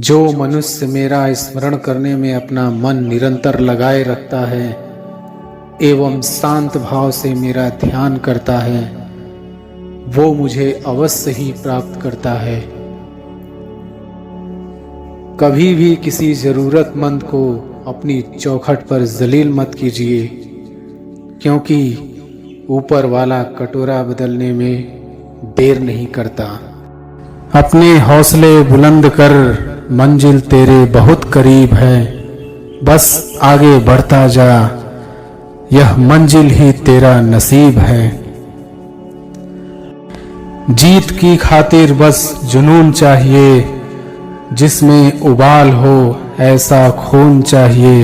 जो मनुष्य मेरा स्मरण करने में अपना मन निरंतर लगाए रखता है एवं शांत भाव से मेरा ध्यान करता है, वो मुझे अवश्य ही प्राप्त करता है। कभी भी किसी जरूरतमंद को अपनी चौखट पर जलील मत कीजिए, क्योंकि ऊपर वाला कटोरा बदलने में देर नहीं करता। अपने हौसले बुलंद कर, मंजिल तेरे बहुत करीब है, बस आगे बढ़ता जा, यह मंजिल ही तेरा नसीब है। जीत की खातिर बस जुनून चाहिए, जिसमें उबाल हो ऐसा खून चाहिए।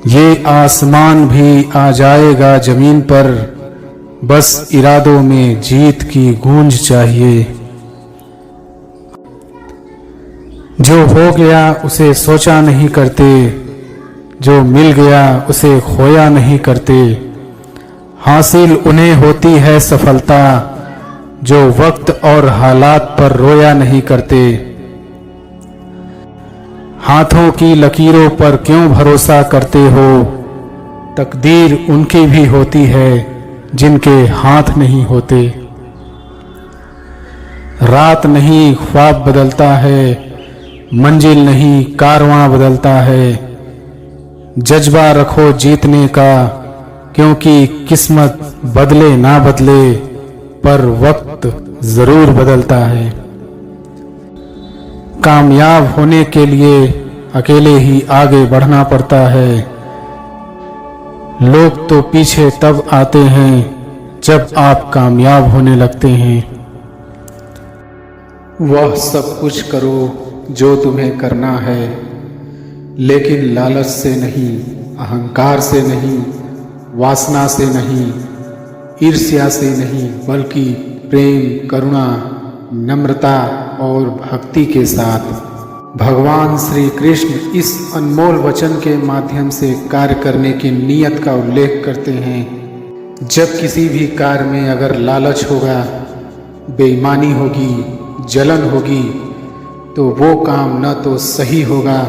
ये आसमान भी आ जाएगा जमीन पर, बस इरादों में जीत की गूंज चाहिए। जो हो गया उसे सोचा नहीं करते, जो मिल गया उसे खोया नहीं करते। हासिल उन्हें होती है सफलता, जो वक्त और हालात पर रोया नहीं करते। हाथों की लकीरों पर क्यों भरोसा करते हो, तकदीर उनकी भी होती है जिनके हाथ नहीं होते। रात नहीं ख्वाब बदलता है, मंजिल नहीं कारवां बदलता है। जज्बा रखो जीतने का, क्योंकि किस्मत बदले ना बदले पर वक्त जरूर बदलता है। कामयाब होने के लिए अकेले ही आगे बढ़ना पड़ता है। लोग तो पीछे तब आते हैं जब आप कामयाब होने लगते हैं। वह सब कुछ करो जो तुम्हें करना है, लेकिन लालच से नहीं, अहंकार से नहीं, वासना से नहीं, ईर्ष्या से नहीं, बल्कि प्रेम, करुणा, नम्रता और भक्ति के साथ। भगवान श्री कृष्ण इस अनमोल वचन के माध्यम से कार्य करने की नीयत का उल्लेख करते हैं। जब किसी भी कार्य में अगर लालच होगा, बेईमानी होगी, जलन होगी, तो वो काम न तो सही होगा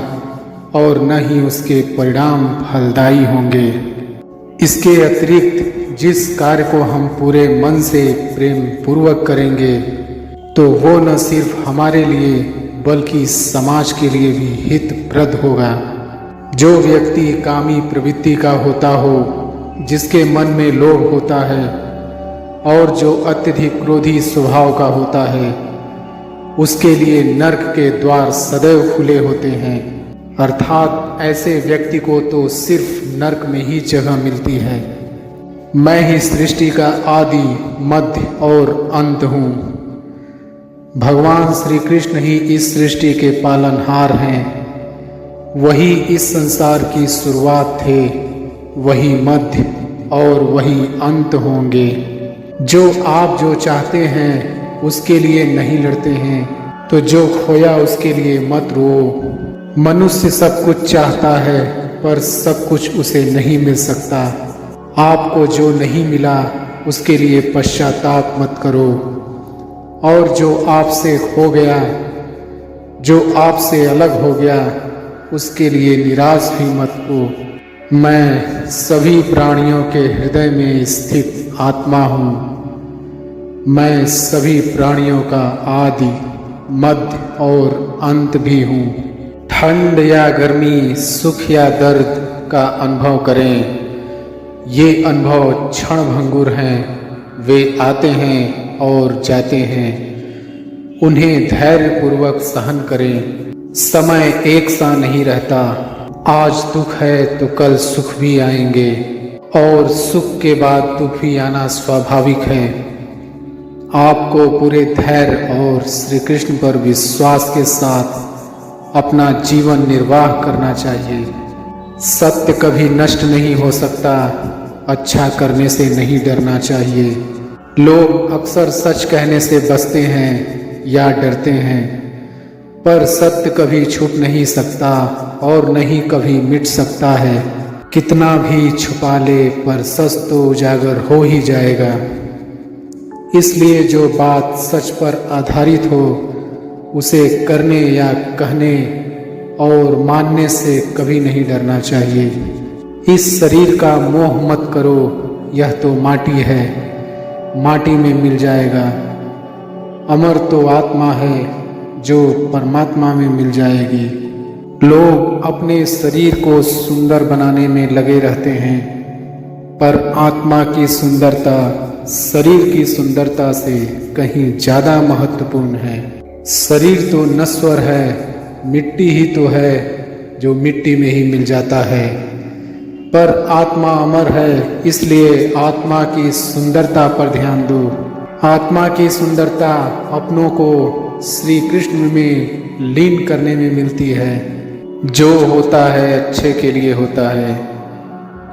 और न ही उसके परिणाम फलदायी होंगे। इसके अतिरिक्त जिस कार्य को हम पूरे मन से प्रेम पूर्वक करेंगे, तो वो न सिर्फ हमारे लिए बल्कि समाज के लिए भी हितप्रद होगा। जो व्यक्ति कामी प्रवृत्ति का होता हो, जिसके मन में लोभ होता है और जो अत्यधिक क्रोधी स्वभाव का होता है, उसके लिए नर्क के द्वार सदैव खुले होते हैं। अर्थात ऐसे व्यक्ति को तो सिर्फ नर्क में ही जगह मिलती है। मैं ही सृष्टि का आदि, मध्य और अंत हूँ। भगवान श्री कृष्ण ही इस सृष्टि के पालनहार हैं। वही इस संसार की शुरुआत थे, वही मध्य और वही अंत होंगे। जो चाहते हैं उसके लिए नहीं लड़ते हैं, तो जो खोया उसके लिए मत रो। मनुष्य सब कुछ चाहता है, पर सब कुछ उसे नहीं मिल सकता। आपको जो नहीं मिला उसके लिए पश्चाताप मत करो, और जो आपसे खो गया, जो आपसे अलग हो गया, उसके लिए निराश भी मत हो। मैं सभी प्राणियों के हृदय में स्थित आत्मा हूँ। मैं सभी प्राणियों का आदि, मध्य और अंत भी हूँ। ठंड या गर्मी, सुख या दर्द का अनुभव करें। ये अनुभव क्षणभंगुर हैं, वे आते हैं और जाते हैं। उन्हें धैर्यपूर्वक सहन करें। समय एक सा नहीं रहता। आज दुख है तो कल सुख भी आएंगे, और सुख के बाद दुख भी आना स्वाभाविक है। आपको पूरे धैर्य और श्री कृष्ण पर विश्वास के साथ अपना जीवन निर्वाह करना चाहिए। सत्य कभी नष्ट नहीं हो सकता। अच्छा करने से नहीं डरना चाहिए। लोग अक्सर सच कहने से बचते हैं या डरते हैं, पर सत्य कभी छुप नहीं सकता और नहीं कभी मिट सकता है। कितना भी छुपा ले, पर सच तो उजागर हो ही जाएगा। इसलिए जो बात सच पर आधारित हो उसे करने या कहने और मानने से कभी नहीं डरना चाहिए। इस शरीर का मोह मत करो, यह तो माटी है, माटी में मिल जाएगा। अमर तो आत्मा है जो परमात्मा में मिल जाएगी। लोग अपने शरीर को सुंदर बनाने में लगे रहते हैं, पर आत्मा की सुंदरता शरीर की सुंदरता से कहीं ज़्यादा महत्वपूर्ण है। शरीर तो नश्वर है, मिट्टी ही तो है जो मिट्टी में ही मिल जाता है, पर आत्मा अमर है, इसलिए आत्मा की सुंदरता पर ध्यान दो। आत्मा की सुंदरता अपनों को श्री कृष्ण में लीन करने में मिलती है। जो होता है अच्छे के लिए होता है।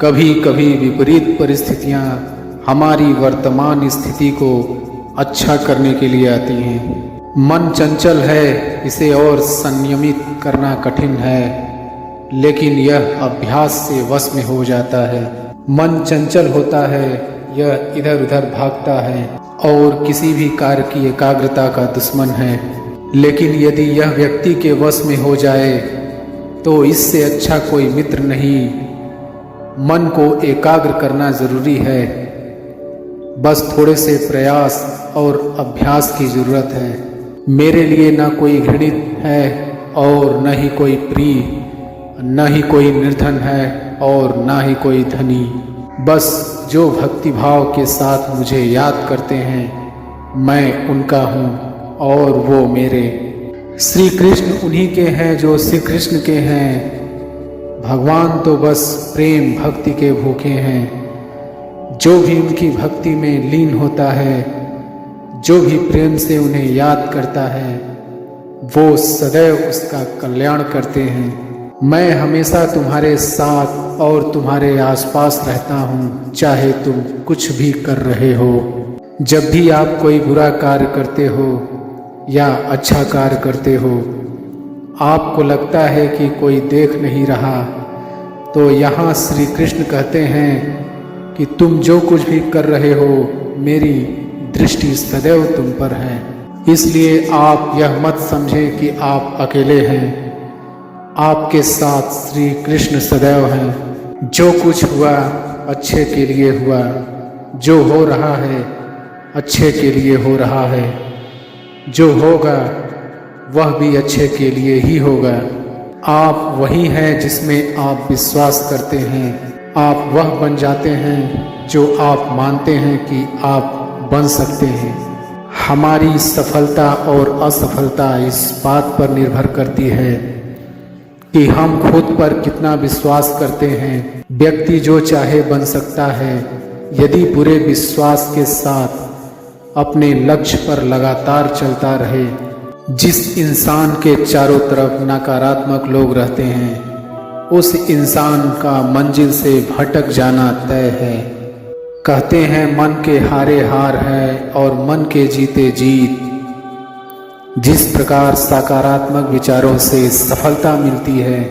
कभी कभी विपरीत परिस्थितियाँ हमारी वर्तमान स्थिति को अच्छा करने के लिए आती हैं। मन चंचल है, इसे और संयमित करना कठिन है, लेकिन यह अभ्यास से वश में हो जाता है। मन चंचल होता है, यह इधर उधर भागता है और किसी भी कार्य की एकाग्रता का दुश्मन है। लेकिन यदि यह व्यक्ति के वश में हो जाए तो इससे अच्छा कोई मित्र नहीं। मन को एकाग्र करना जरूरी है, बस थोड़े से प्रयास और अभ्यास की जरूरत है। मेरे लिए न कोई घृणित है और न ही कोई प्रिय, न ही कोई निर्धन है और न ही कोई धनी। बस जो भक्तिभाव के साथ मुझे याद करते हैं, मैं उनका हूँ और वो मेरे। श्री कृष्ण उन्हीं के हैं जो श्री कृष्ण के हैं। भगवान तो बस प्रेम भक्ति के भूखे हैं। जो भी उनकी भक्ति में लीन होता है, जो भी प्रेम से उन्हें याद करता है, वो सदैव उसका कल्याण करते हैं। मैं हमेशा तुम्हारे साथ और तुम्हारे आसपास रहता हूँ, चाहे तुम कुछ भी कर रहे हो। जब भी आप कोई बुरा कार्य करते हो या अच्छा कार्य करते हो, आपको लगता है कि कोई देख नहीं रहा, तो यहाँ श्री कृष्ण कहते हैं कि तुम जो कुछ भी कर रहे हो, मेरी दृष्टि सदैव तुम पर है। इसलिए आप यह मत समझें कि आप अकेले हैं, आपके साथ श्री कृष्ण सदैव हैं। जो कुछ हुआ अच्छे के लिए हुआ, जो हो रहा है अच्छे के लिए हो रहा है, जो होगा वह भी अच्छे के लिए ही होगा। आप वही हैं जिसमें आप विश्वास करते हैं। आप वह बन जाते हैं जो आप मानते हैं कि आप बन सकते हैं। हमारी सफलता और असफलता इस बात पर निर्भर करती है कि हम खुद पर कितना विश्वास करते हैं। व्यक्ति जो चाहे बन सकता है, यदि पूरे विश्वास के साथ अपने लक्ष्य पर लगातार चलता रहे। जिस इंसान के चारों तरफ नकारात्मक लोग रहते हैं, उस इंसान का मंजिल से भटक जाना तय है। कहते हैं मन के हारे हार है और मन के जीते जीत। जिस प्रकार सकारात्मक विचारों से सफलता मिलती है,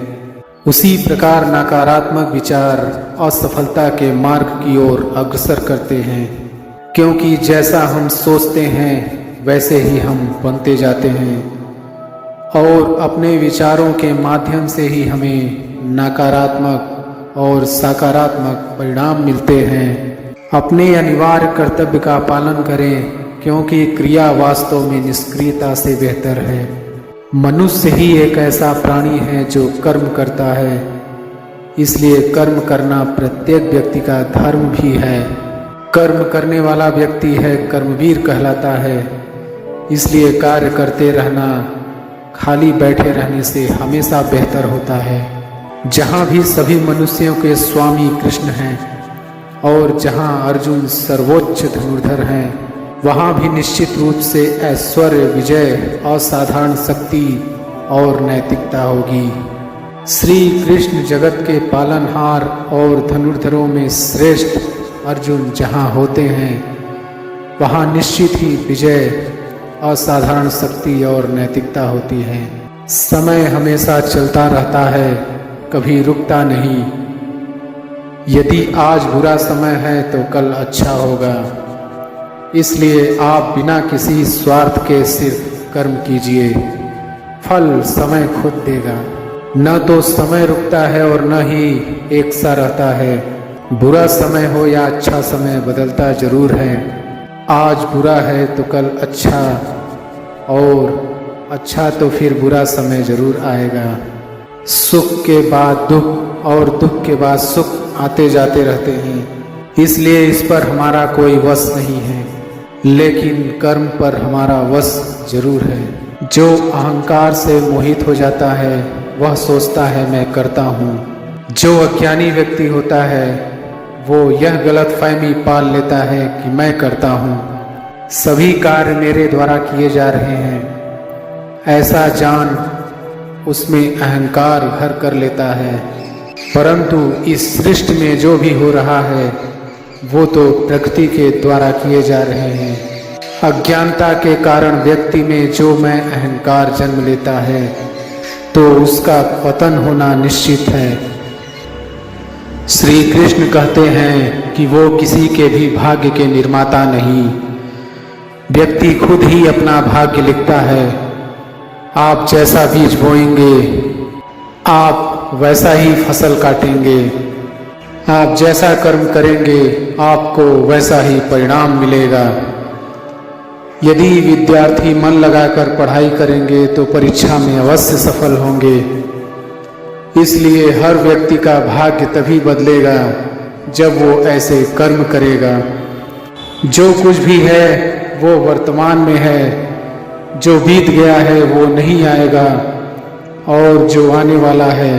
उसी प्रकार नकारात्मक विचार असफलता के मार्ग की ओर अग्रसर करते हैं। क्योंकि जैसा हम सोचते हैं वैसे ही हम बनते जाते हैं और अपने विचारों के माध्यम से ही हमें नकारात्मक और सकारात्मक परिणाम मिलते हैं। अपने अनिवार्य कर्तव्य का पालन करें, क्योंकि क्रिया वास्तव में निष्क्रियता से बेहतर है। मनुष्य ही एक ऐसा प्राणी है जो कर्म करता है, इसलिए कर्म करना प्रत्येक व्यक्ति का धर्म भी है। कर्म करने वाला व्यक्ति है कर्मवीर कहलाता है। इसलिए कार्य करते रहना खाली बैठे रहने से हमेशा बेहतर होता है। जहाँ भी सभी मनुष्यों के स्वामी कृष्ण हैं और जहाँ अर्जुन सर्वोच्च धनुर्धर हैं, वहाँ भी निश्चित रूप से ऐश्वर्य, विजय, असाधारण शक्ति और नैतिकता होगी। श्री कृष्ण जगत के पालनहार और धनुर्धरों में श्रेष्ठ अर्जुन जहाँ होते हैं, वहाँ निश्चित ही विजय, असाधारण शक्ति और नैतिकता होती है। समय हमेशा चलता रहता है, कभी रुकता नहीं। यदि आज बुरा समय है तो कल अच्छा होगा। इसलिए आप बिना किसी स्वार्थ के सिर्फ कर्म कीजिए। फल समय खुद देगा। न तो समय रुकता है और न ही एक सा रहता है। बुरा समय हो या अच्छा समय बदलता जरूर है। आज बुरा है तो कल अच्छा, और अच्छा तो फिर बुरा समय जरूर आएगा। सुख के बाद दुख और दुख के बाद सुख आते जाते रहते हैं, इसलिए इस पर हमारा कोई वश नहीं है, लेकिन कर्म पर हमारा वश जरूर है। जो अहंकार से मोहित हो जाता है वह सोचता है मैं करता हूँ। जो अज्ञानी व्यक्ति होता है वो यह गलतफहमी पाल लेता है कि मैं करता हूँ, सभी कार्य मेरे द्वारा किए जा रहे हैं, ऐसा जान उसमें अहंकार घर कर लेता है। परंतु इस सृष्टि में जो भी हो रहा है वो तो प्रकृति के द्वारा किए जा रहे हैं। अज्ञानता के कारण व्यक्ति में जो मैं अहंकार जन्म लेता है तो उसका पतन होना निश्चित है। श्री कृष्ण कहते हैं कि वो किसी के भी भाग्य के निर्माता नहीं, व्यक्ति खुद ही अपना भाग्य लिखता है। आप जैसा बीज बोएंगे आप वैसा ही फसल काटेंगे, आप जैसा कर्म करेंगे आपको वैसा ही परिणाम मिलेगा। यदि विद्यार्थी मन लगाकर पढ़ाई करेंगे तो परीक्षा में अवश्य सफल होंगे। इसलिए हर व्यक्ति का भाग्य तभी बदलेगा जब वो ऐसे कर्म करेगा। जो कुछ भी है वो वर्तमान में है, जो बीत गया है वो नहीं आएगा, और जो आने वाला है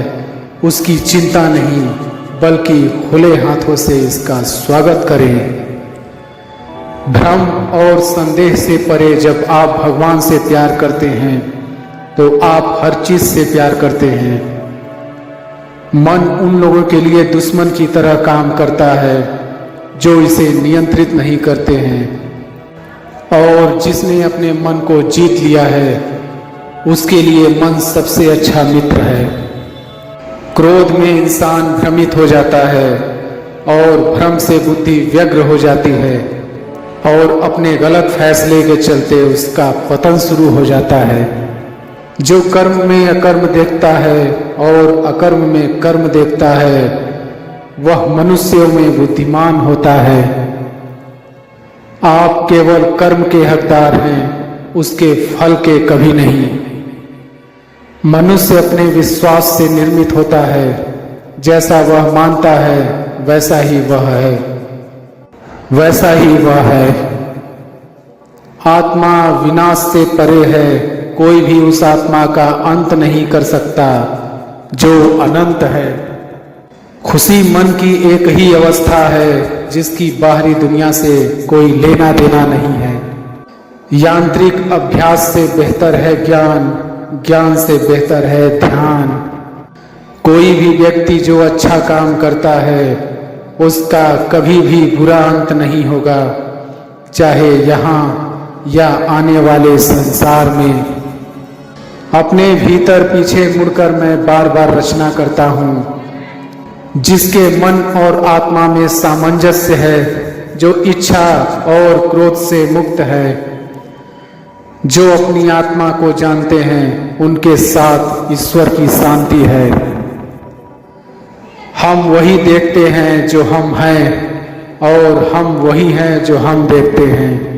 उसकी चिंता नहीं बल्कि खुले हाथों से इसका स्वागत करें। भ्रम और संदेह से परे जब आप भगवान से प्यार करते हैं तो आप हर चीज से प्यार करते हैं। मन उन लोगों के लिए दुश्मन की तरह काम करता है जो इसे नियंत्रित नहीं करते हैं, और जिसने अपने मन को जीत लिया है उसके लिए मन सबसे अच्छा मित्र है। क्रोध में इंसान भ्रमित हो जाता है और भ्रम से बुद्धि व्यग्र हो जाती है, और अपने गलत फैसले के चलते उसका पतन शुरू हो जाता है। जो कर्म में अकर्म देखता है और अकर्म में कर्म देखता है वह मनुष्यों में बुद्धिमान होता है। आप केवल कर्म के हकदार हैं, उसके फल के कभी नहीं। मनुष्य अपने विश्वास से निर्मित होता है, जैसा वह मानता है वैसा ही वह है, वैसा ही वह है। आत्मा विनाश से परे है, कोई भी उस आत्मा का अंत नहीं कर सकता जो अनंत है। खुशी मन की एक ही अवस्था है जिसकी बाहरी दुनिया से कोई लेना देना नहीं है। यांत्रिक अभ्यास से बेहतर है ज्ञान, ज्ञान से बेहतर है ध्यान। कोई भी व्यक्ति जो अच्छा काम करता है उसका कभी भी बुरा अंत नहीं होगा, चाहे यहाँ या आने वाले संसार में। अपने भीतर पीछे मुड़कर मैं बार बार रचना करता हूँ। जिसके मन और आत्मा में सामंजस्य है, जो इच्छा और क्रोध से मुक्त है, जो अपनी आत्मा को जानते हैं उनके साथ ईश्वर की शांति है। हम वही देखते हैं जो हम हैं, और हम वही हैं जो हम देखते हैं।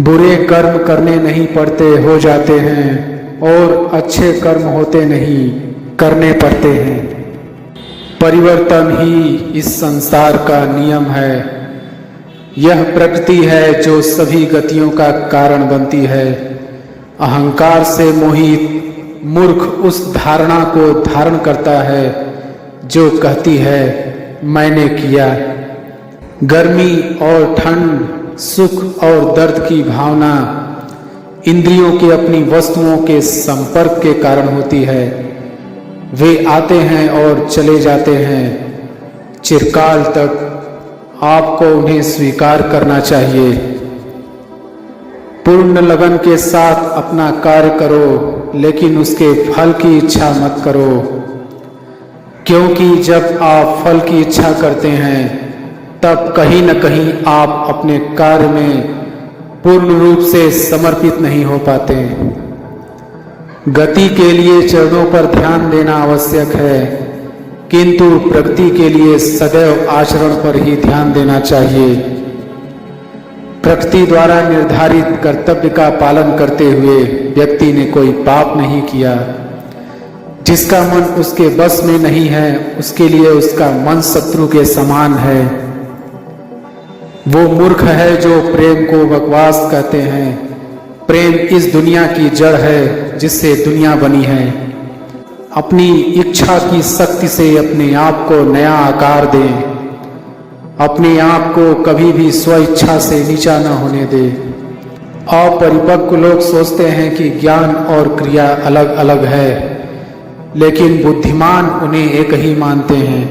बुरे कर्म करने नहीं पड़ते, हो जाते हैं, और अच्छे कर्म होते नहीं, करने पड़ते हैं। परिवर्तन ही इस संसार का नियम है। यह प्रकृति है जो सभी गतियों का कारण बनती है। अहंकार से मोहित मूर्ख उस धारणा को धारण करता है जो कहती है मैंने किया। गर्मी और ठंड, सुख और दर्द की भावना इंद्रियों के अपनी वस्तुओं के संपर्क के कारण होती है। वे आते हैं और चले जाते हैं। चिरकाल तक आपको उन्हें स्वीकार करना चाहिए। पूर्ण लगन के साथ अपना कार्य करो, लेकिन उसके फल की इच्छा मत करो, क्योंकि जब आप फल की इच्छा करते हैं तब कहीं न कहीं आप अपने कार्य में पूर्ण रूप से समर्पित नहीं हो पाते। गति के लिए चरणों पर ध्यान देना आवश्यक है, किंतु प्रगति के लिए सदैव आचरण पर ही ध्यान देना चाहिए। प्रकृति द्वारा निर्धारित कर्तव्य का पालन करते हुए व्यक्ति ने कोई पाप नहीं किया। जिसका मन उसके बस में नहीं है, उसके लिए उसका मन शत्रु के समान है। वो मूर्ख है जो प्रेम को बकवास कहते हैं। प्रेम इस दुनिया की जड़ है जिससे दुनिया बनी है। अपनी इच्छा की शक्ति से अपने आप को नया आकार दें। अपने आप को कभी भी स्व इच्छा से नीचा न होने दें। अपरिपक्व लोग सोचते हैं कि ज्ञान और क्रिया अलग अलग है, लेकिन बुद्धिमान उन्हें एक ही मानते हैं।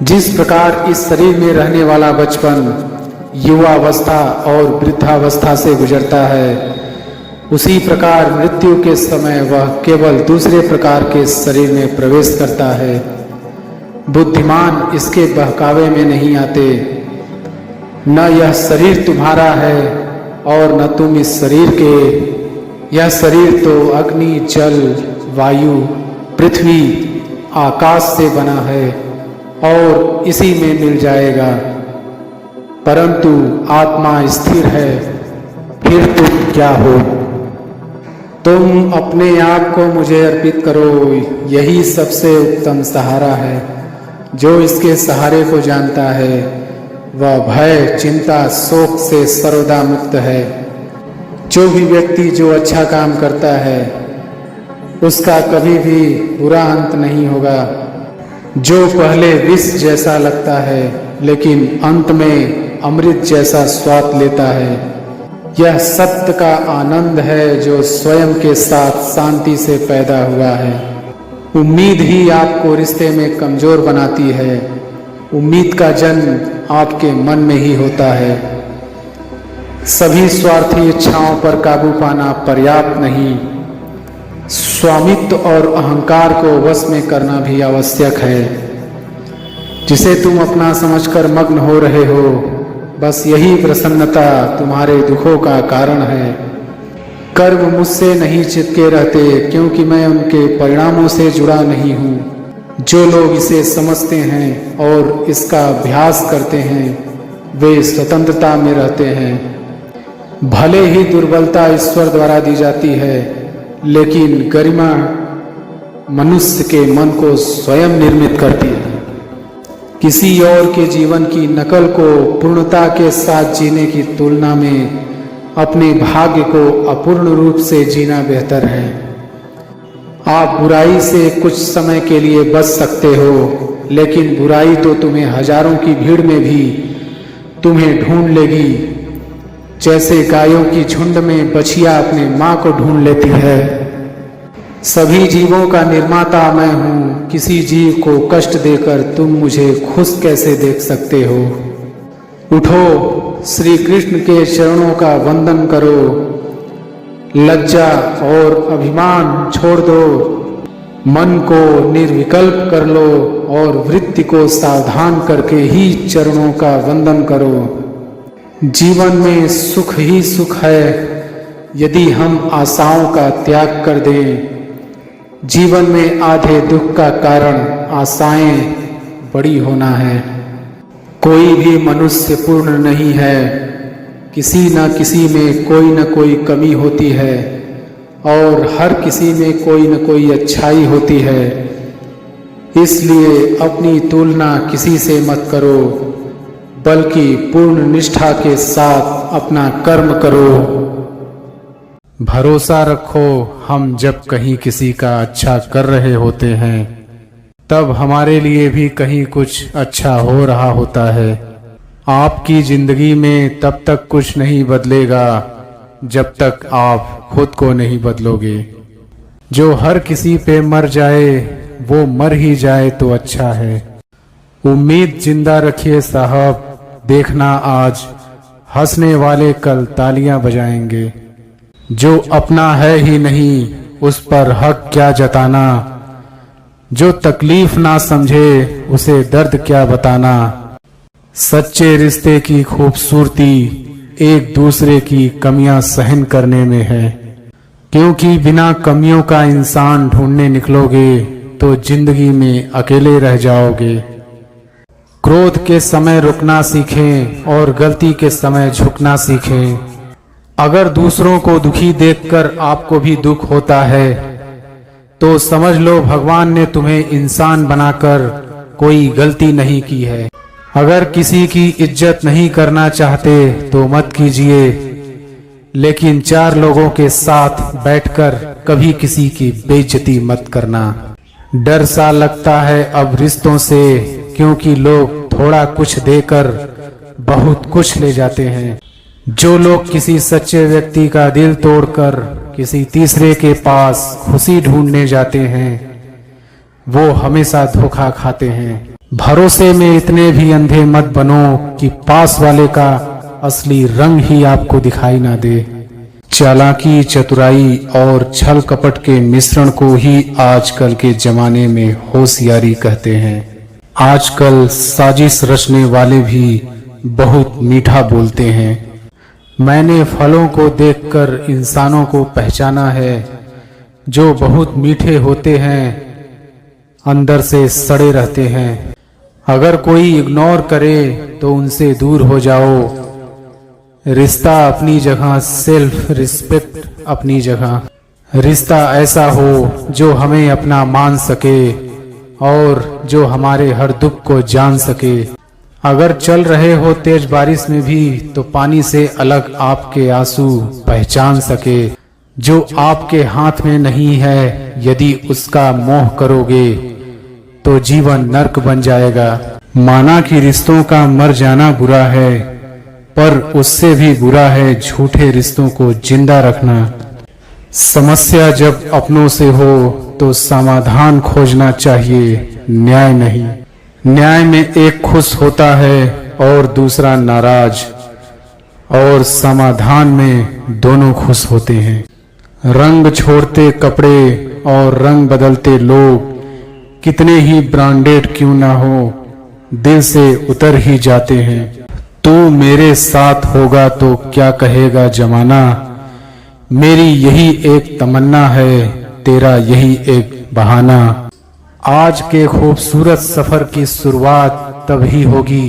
जिस प्रकार इस शरीर में रहने वाला बचपन युवावस्था और वृद्धावस्था से गुजरता है, उसी प्रकार मृत्यु के समय वह केवल दूसरे प्रकार के शरीर में प्रवेश करता है। बुद्धिमान इसके बहकावे में नहीं आते। न यह शरीर तुम्हारा है और न तुम इस शरीर के। यह शरीर तो अग्नि, जल, वायु, पृथ्वी, आकाश से बना है और इसी में मिल जाएगा। परंतु आत्मा स्थिर है, फिर तुम क्या हो? तुम अपने आप को मुझे अर्पित करो, यही सबसे उत्तम सहारा है। जो इसके सहारे को जानता है वह भय, चिंता, शोक से सर्वदा मुक्त है। जो भी व्यक्ति जो अच्छा काम करता है उसका कभी भी बुरा अंत नहीं होगा। जो पहले विष जैसा लगता है लेकिन अंत में अमृत जैसा स्वाद लेता है, यह सत्य का आनंद है जो स्वयं के साथ शांति से पैदा हुआ है। उम्मीद ही आपको रिश्ते में कमजोर बनाती है। उम्मीद का जन्म आपके मन में ही होता है। सभी स्वार्थी इच्छाओं पर काबू पाना पर्याप्त नहीं, स्वामित्व और अहंकार को वश में करना भी आवश्यक है। जिसे तुम अपना समझकर मग्न हो रहे हो, बस यही प्रसन्नता तुम्हारे दुखों का कारण है। कर्म मुझसे नहीं चिपके रहते क्योंकि मैं उनके परिणामों से जुड़ा नहीं हूँ। जो लोग इसे समझते हैं और इसका अभ्यास करते हैं वे स्वतंत्रता में रहते हैं। भले ही दुर्बलता ईश्वर द्वारा दी जाती है, लेकिन गरिमा मनुष्य के मन को स्वयं निर्मित करती है। किसी और के जीवन की नकल को पूर्णता के साथ जीने की तुलना में अपने भाग्य को अपूर्ण रूप से जीना बेहतर है। आप बुराई से कुछ समय के लिए बच सकते हो, लेकिन बुराई तो तुम्हें हजारों की भीड़ में भी तुम्हें ढूंढ लेगी। जैसे गायों की झुंड में बछिया अपने माँ को ढूंढ लेती है। सभी जीवों का निर्माता मैं हूँ। किसी जीव को कष्ट देकर तुम मुझे खुश कैसे देख सकते हो? उठो, श्री कृष्ण के चरणों का वंदन करो। लज्जा और अभिमान छोड़ दो। मन को निर्विकल्प कर लो और वृत्ति को सावधान करके ही चरणों का वंदन करो। जीवन में सुख ही सुख है यदि हम आशाओं का त्याग कर दें। जीवन में आधे दुख का कारण आशाएं बड़ी होना है। कोई भी मनुष्य पूर्ण नहीं है। किसी न किसी में कोई न कोई कमी होती है और हर किसी में कोई न कोई अच्छाई होती है। इसलिए अपनी तुलना किसी से मत करो, बल्कि पूर्ण निष्ठा के साथ अपना कर्म करो। भरोसा रखो, हम जब कहीं किसी का अच्छा कर रहे होते हैं तब हमारे लिए भी कहीं कुछ अच्छा हो रहा होता है। आपकी जिंदगी में तब तक कुछ नहीं बदलेगा जब तक आप खुद को नहीं बदलोगे। जो हर किसी पे मर जाए वो मर ही जाए तो अच्छा है। उम्मीद जिंदा रखिए साहब, देखना आज हंसने वाले कल तालियां बजाएंगे। जो अपना है ही नहीं उस पर हक क्या जताना। जो तकलीफ ना समझे उसे दर्द क्या बताना। सच्चे रिश्ते की खूबसूरती एक दूसरे की कमियां सहन करने में है। क्योंकि बिना कमियों का इंसान ढूंढने निकलोगे तो जिंदगी में अकेले रह जाओगे। क्रोध के समय रुकना सीखें और गलती के समय झुकना सीखें। अगर दूसरों को दुखी देखकर आपको भी दुख होता है तो समझ लो भगवान ने तुम्हें इंसान बनाकर कोई गलती नहीं की है। अगर किसी की इज्जत नहीं करना चाहते तो मत कीजिए, लेकिन चार लोगों के साथ बैठकर कभी किसी की बेइज्जती मत करना। डर सा लगता है अब रिश्तों से, क्योंकि लोग थोड़ा कुछ देकर बहुत कुछ ले जाते हैं। जो लोग किसी सच्चे व्यक्ति का दिल तोड़कर किसी तीसरे के पास खुशी ढूंढने जाते हैं वो हमेशा धोखा खाते हैं। भरोसे में इतने भी अंधे मत बनो कि पास वाले का असली रंग ही आपको दिखाई ना दे। चालाकी, चतुराई और छल कपट के मिश्रण को ही आजकल के जमाने में होशियारी कहते हैं। आजकल साजिश रचने वाले भी बहुत मीठा बोलते हैं। मैंने फलों को देखकर इंसानों को पहचाना है, जो बहुत मीठे होते हैं अंदर से सड़े रहते हैं। अगर कोई इग्नोर करे तो उनसे दूर हो जाओ। रिश्ता अपनी जगह, सेल्फ रिस्पेक्ट अपनी जगह। रिश्ता ऐसा हो जो हमें अपना मान सके और जो हमारे हर दुख को जान सके। अगर चल रहे हो तेज बारिश में भी तो पानी से अलग आपके आंसू पहचान सके। जो आपके हाथ में नहीं है यदि उसका मोह करोगे तो जीवन नर्क बन जाएगा। माना कि रिश्तों का मर जाना बुरा है, पर उससे भी बुरा है झूठे रिश्तों को जिंदा रखना। समस्या जब अपनों से हो तो समाधान खोजना चाहिए, न्याय नहीं। न्याय में एक खुश होता है और दूसरा नाराज, और समाधान में दोनों खुश होते हैं। रंग छोड़ते कपड़े और रंग बदलते लोग कितने ही ब्रांडेड क्यों ना हो, दिल से उतर ही जाते हैं। तू मेरे साथ होगा तो क्या कहेगा जमाना, मेरी यही एक तमन्ना है, तेरा यही एक बहाना। आज के खूबसूरत सफर की शुरुआत तभी होगी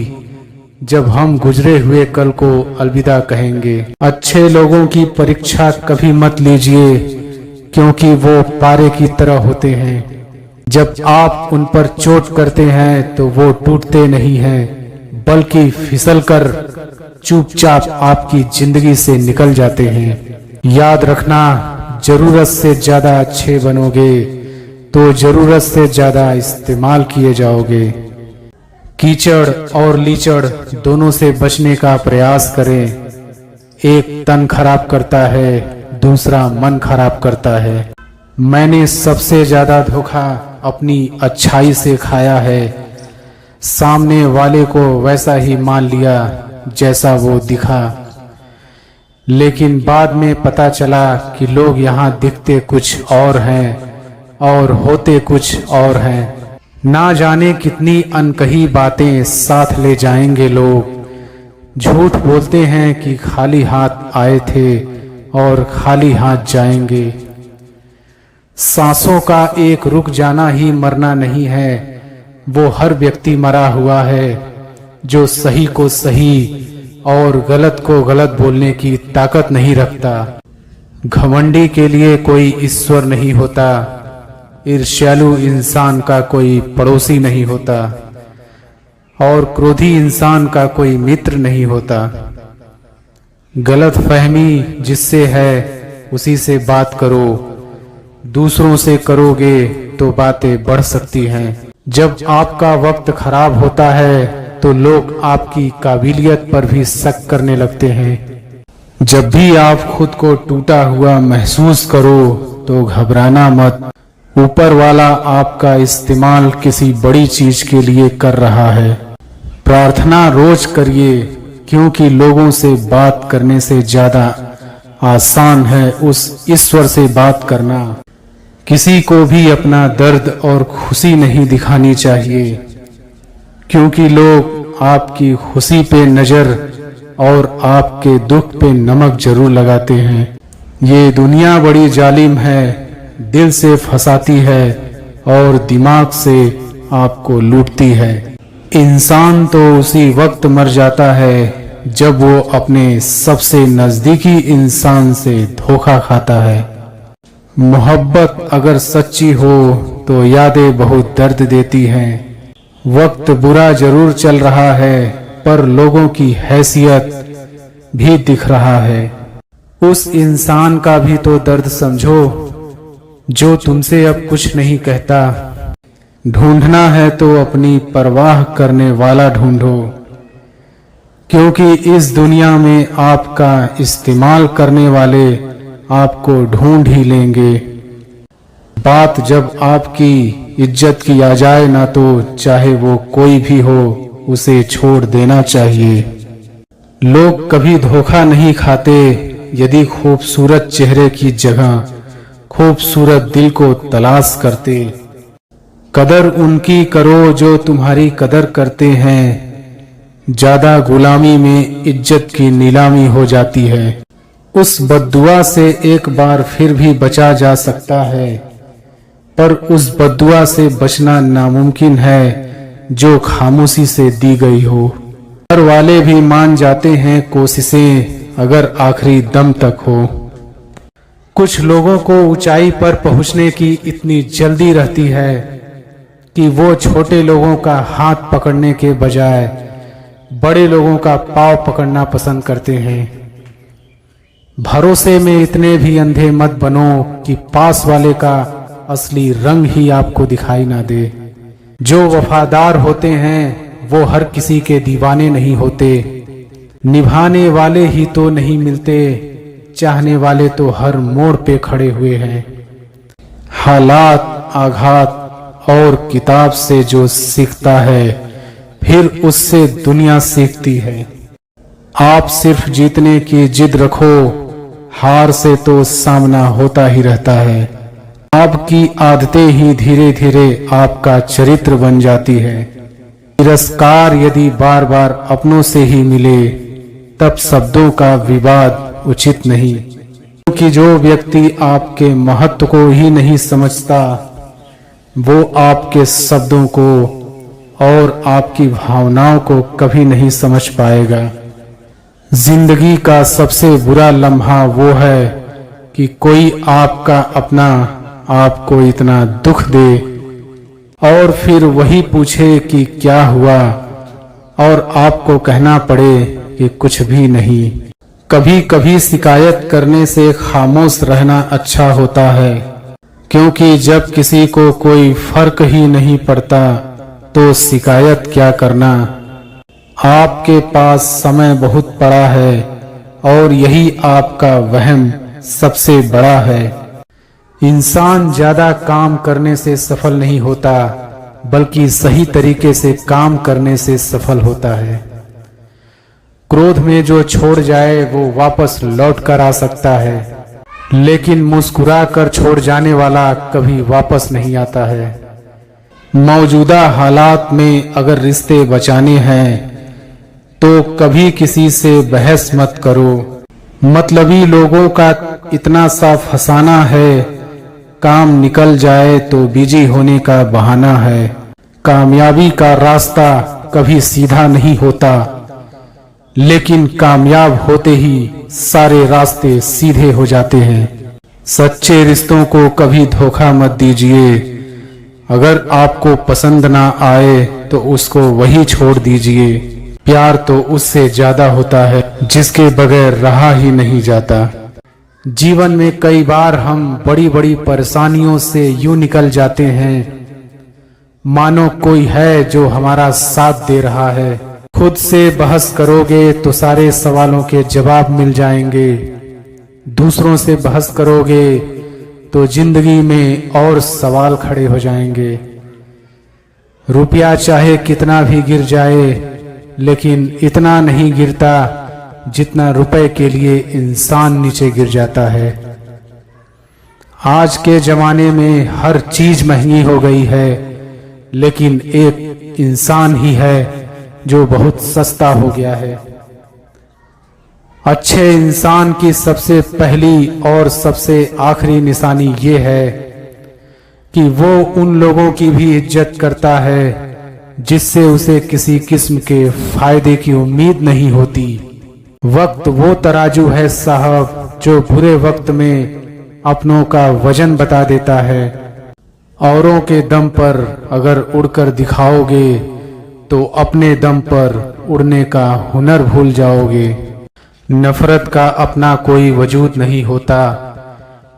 जब हम गुजरे हुए कल को अलविदा कहेंगे। अच्छे लोगों की परीक्षा कभी मत लीजिए, क्योंकि वो पारे की तरह होते हैं। जब आप उन पर चोट करते हैं तो वो टूटते नहीं हैं, बल्कि फिसलकर चुपचाप आपकी जिंदगी से निकल जाते हैं। याद रखना, जरूरत से ज्यादा अच्छे बनोगे तो जरूरत से ज्यादा इस्तेमाल किए जाओगे। कीचड़ और लीचड़ दोनों से बचने का प्रयास करें। एक तन खराब करता है, दूसरा मन खराब करता है। मैंने सबसे ज्यादा धोखा अपनी अच्छाई से खाया है। सामने वाले को वैसा ही मान लिया जैसा वो दिखा, लेकिन बाद में पता चला कि लोग यहाँ दिखते कुछ और हैं और होते कुछ और हैं। ना जाने कितनी अनकही बातें साथ ले जाएंगे लोग। झूठ बोलते हैं कि खाली हाथ आए थे और खाली हाथ जाएंगे। सांसों का एक रुक जाना ही मरना नहीं है, वो हर व्यक्ति मरा हुआ है जो सही को सही और गलत को गलत बोलने की ताकत नहीं रखता। घमंडी के लिए कोई ईश्वर नहीं होता, ईर्ष्यालु इंसान का कोई पड़ोसी नहीं होता, और क्रोधी इंसान का कोई मित्र नहीं होता। गलत फहमी जिससे है उसी से बात करो, दूसरों से करोगे तो बातें बढ़ सकती हैं। जब आपका वक्त खराब होता है तो लोग आपकी काबिलियत पर भी शक करने लगते हैं। जब भी आप खुद को टूटा हुआ महसूस करो तो घबराना मत। ऊपर वाला आपका इस्तेमाल किसी बड़ी चीज के लिए कर रहा है। प्रार्थना रोज करिए, क्योंकि लोगों से बात करने से ज्यादा आसान है उस ईश्वर से बात करना। किसी को भी अपना दर्द और खुशी नहीं दिखानी चाहिए, क्योंकि लोग आपकी खुशी पे नजर और आपके दुख पे नमक जरूर लगाते हैं। ये दुनिया बड़ी जालिम है, दिल से फंसाती है और दिमाग से आपको लूटती है। इंसान तो उसी वक्त मर जाता है जब वो अपने सबसे नजदीकी इंसान से धोखा खाता है। मोहब्बत अगर सच्ची हो तो यादें बहुत दर्द देती हैं। वक्त बुरा जरूर चल रहा है पर लोगों की हैसियत भी दिख रहा है। उस इंसान का भी तो दर्द समझो जो तुमसे अब कुछ नहीं कहता। ढूंढना है तो अपनी परवाह करने वाला ढूंढो, क्योंकि इस दुनिया में आपका इस्तेमाल करने वाले आपको ढूंढ ही लेंगे। बात जब आपकी इज्जत की आ जाए ना तो चाहे वो कोई भी हो उसे छोड़ देना चाहिए। लोग कभी धोखा नहीं खाते यदि खूबसूरत चेहरे की जगह खूबसूरत दिल को तलाश करते। कदर उनकी करो जो तुम्हारी कदर करते हैं। ज्यादा गुलामी में इज्जत की नीलामी हो जाती है। उस बद्दुआ से एक बार फिर भी बचा जा सकता है, पर उस बद्दुआ से बचना नामुमकिन है जो खामोशी से दी गई हो। घर वाले भी मान जाते हैं कोशिशें अगर आखिरी दम तक हो। कुछ लोगों को ऊंचाई पर पहुंचने की इतनी जल्दी रहती है कि वो छोटे लोगों का हाथ पकड़ने के बजाय बड़े लोगों का पांव पकड़ना पसंद करते हैं। भरोसे में इतने भी अंधे मत बनो कि पास वाले का असली रंग ही आपको दिखाई ना दे। जो वफादार होते हैं वो हर किसी के दीवाने नहीं होते। निभाने वाले ही तो नहीं मिलते, चाहने वाले तो हर मोड़ पे खड़े हुए हैं। हालात, आघात और किताब से जो सीखता है फिर उससे दुनिया सीखती है। आप सिर्फ जीतने की जिद रखो, हार से तो सामना होता ही रहता है। आपकी आदतें ही धीरे धीरे आपका चरित्र बन जाती है। तिरस्कार यदि बार बार अपनों से ही मिले तब शब्दों का विवाद उचित नहीं, क्योंकि जो व्यक्ति आपके महत्व को ही नहीं समझता वो आपके शब्दों को और आपकी भावनाओं को कभी नहीं समझ पाएगा। जिंदगी का सबसे बुरा लम्हा वो है कि कोई आपका अपना आपको इतना दुख दे और फिर वही पूछे कि क्या हुआ और आपको कहना पड़े कि कुछ भी नहीं। कभी कभी शिकायत करने से खामोश रहना अच्छा होता है, क्योंकि जब किसी को कोई फर्क ही नहीं पड़ता तो शिकायत क्या करना। आपके पास समय बहुत पड़ा है और यही आपका वहम सबसे बड़ा है। इंसान ज्यादा काम करने से सफल नहीं होता बल्कि सही तरीके से काम करने से सफल होता है। क्रोध में जो छोड़ जाए वो वापस लौट कर आ सकता है, लेकिन मुस्कुरा कर छोड़ जाने वाला कभी वापस नहीं आता है। मौजूदा हालात में अगर रिश्ते बचाने हैं तो कभी किसी से बहस मत करो। मतलबी लोगों का इतना सा फसाना है, काम निकल जाए तो बिजी होने का बहाना है। कामयाबी का रास्ता कभी सीधा नहीं होता, लेकिन कामयाब होते ही सारे रास्ते सीधे हो जाते हैं। सच्चे रिश्तों को कभी धोखा मत दीजिए। अगर आपको पसंद ना आए तो उसको वही छोड़ दीजिए। प्यार तो उससे ज्यादा होता है जिसके बगैर रहा ही नहीं जाता। जीवन में कई बार हम बड़ी बड़ी परेशानियों से यूं निकल जाते हैं मानो कोई है जो हमारा साथ दे रहा है। खुद से बहस करोगे तो सारे सवालों के जवाब मिल जाएंगे। दूसरों से बहस करोगे तो जिंदगी में और सवाल खड़े हो जाएंगे। रुपया चाहे कितना भी गिर जाए, लेकिन इतना नहीं गिरता जितना रुपए के लिए इंसान नीचे गिर जाता है। आज के जमाने में हर चीज महंगी हो गई है, लेकिन एक इंसान ही है जो बहुत सस्ता हो गया है। अच्छे इंसान की सबसे पहली और सबसे आखिरी निशानी ये है कि वो उन लोगों की भी इज्जत करता है जिससे उसे किसी किस्म के फायदे की उम्मीद नहीं होती। वक्त वो तराजू है साहब जो बुरे वक्त में अपनों का वजन बता देता है। औरों के दम पर अगर उड़कर दिखाओगे तो अपने दम पर उड़ने का हुनर भूल जाओगे। नफरत का अपना कोई वजूद नहीं होता,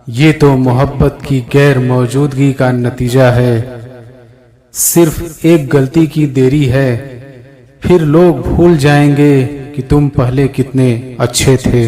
ये तो मोहब्बत की गैर मौजूदगी का नतीजा है। सिर्फ एक गलती की देरी है, फिर लोग भूल जाएंगे कि तुम पहले कितने अच्छे थे।